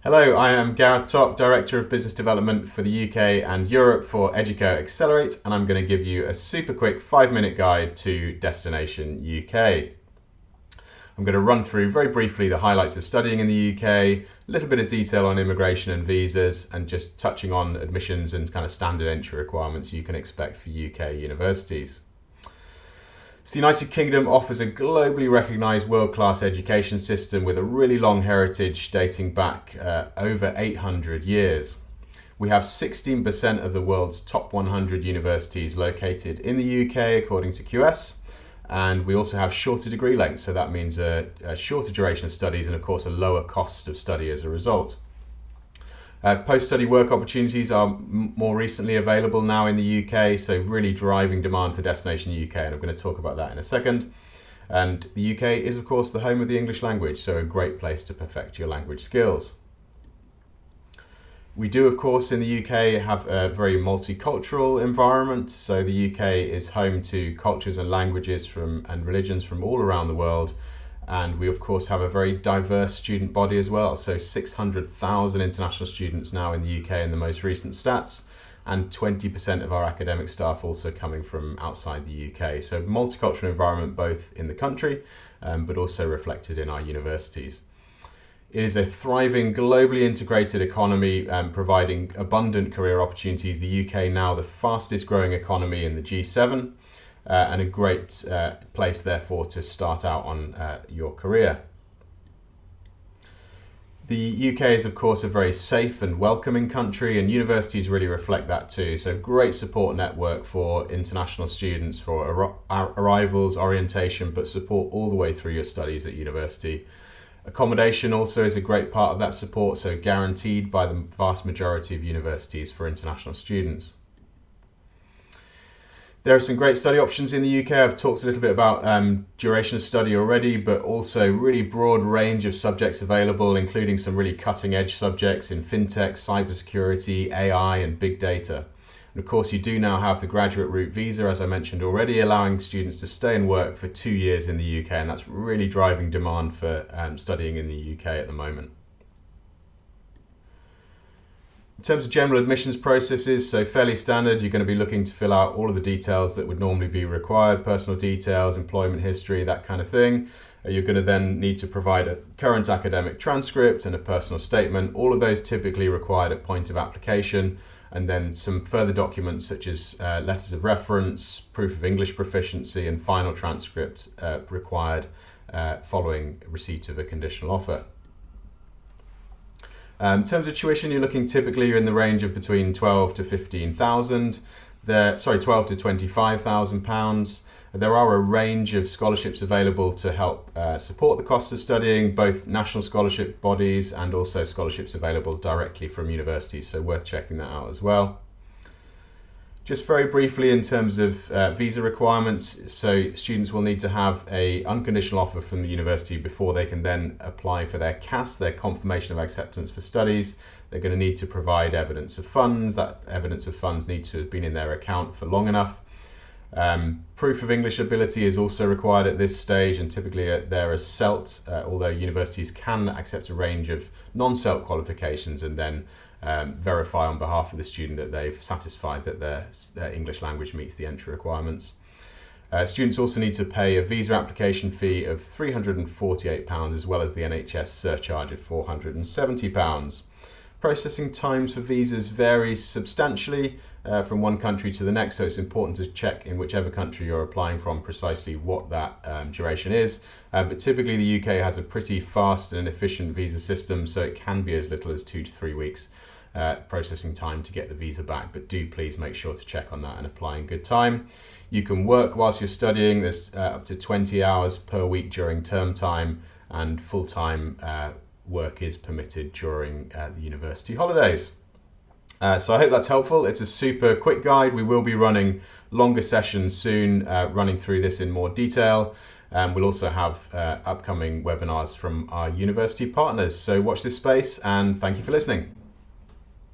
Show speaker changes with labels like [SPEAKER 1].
[SPEAKER 1] Hello, I am Gareth Top, Director of Business Development for the UK and Europe for Educo Accelerate, and I'm going to give you a super quick 5-minute guide to Destination UK. I'm going to run through very briefly the highlights of studying in the UK, a little bit of detail on immigration and visas, and just touching on admissions and kind of standard entry requirements you can expect for UK universities. So the United Kingdom offers a globally recognised world-class education system with a really long heritage dating back over 800 years. We have 16% of the world's top 100 universities located in the UK according to QS, and we also have shorter degree lengths, so that means a shorter duration of studies and of course a lower cost of study as a result. Post-study work opportunities are more recently available now in the UK, so really driving demand for Destination UK, and I'm going to talk about that in a second. And the UK is of course the home of the English language, so a great place to perfect your language skills. We do of course in the UK have a very multicultural environment, so the UK is home to cultures and languages and religions from all around the world. And we of course have a very diverse student body as well, so 600,000 international students now in the UK in the most recent stats, and 20% of our academic staff also coming from outside the UK. So multicultural environment both in the country but also reflected in our universities. It is a thriving, globally integrated economy, providing abundant career opportunities. The UK now the fastest growing economy in the G7. And a great place therefore to start out on your career. The UK is of course a very safe and welcoming country, and universities really reflect that too. So great support network for international students for arrivals, orientation, but support all the way through your studies at university. Accommodation also is a great part of that support, so guaranteed by the vast majority of universities for international students. There are some great study options in the UK. I've talked a little bit about duration of study already, but also really broad range of subjects available, including some really cutting edge subjects in fintech, cybersecurity, AI and big data. And of course you do now have the graduate route visa, as I mentioned already, allowing students to stay and work for 2 years in the UK, and that's really driving demand for studying in the UK at the moment. In terms of general admissions processes, so fairly standard. You're going to be looking to fill out all of the details that would normally be required, personal details, employment history, that kind of thing. You're going to then need to provide a current academic transcript and a personal statement, all of those typically required at point of application, and then some further documents such as letters of reference, proof of English proficiency, and final transcript required following receipt of a conditional offer. In terms of tuition, you're looking typically in the range of between 12 to 15,000, 12 to 25,000 pounds. There are a range of scholarships available to help support the cost of studying, both national scholarship bodies and also scholarships available directly from universities, so worth checking that out as well. Just very briefly in terms of visa requirements, so students will need to have an unconditional offer from the university before they can then apply for their CAS, their confirmation of acceptance for studies. They're going to need to provide evidence of funds. That evidence of funds needs to have been in their account for long enough. Proof of English ability is also required at this stage, and typically there is CELT, although universities can accept a range of non-CELT qualifications and then verify on behalf of the student that they've satisfied that their English language meets the entry requirements. Students also need to pay a visa application fee of £348 as well as the NHS surcharge of £470. Processing times for visas vary substantially from one country to the next, so it's important to check in whichever country you're applying from precisely what that duration is. But typically the UK has a pretty fast and efficient visa system, so it can be as little as 2 to 3 weeks processing time to get the visa back, but do please make sure to check on that and apply in good time. You can work whilst you're studying. There's up to 20 hours per week during term time, and full-time work is permitted during the university holidays. So I hope that's helpful. It's a super quick guide. We will be running longer sessions soon, running through this in more detail. We'll also have upcoming webinars from our university partners. So watch this space, and thank you for listening.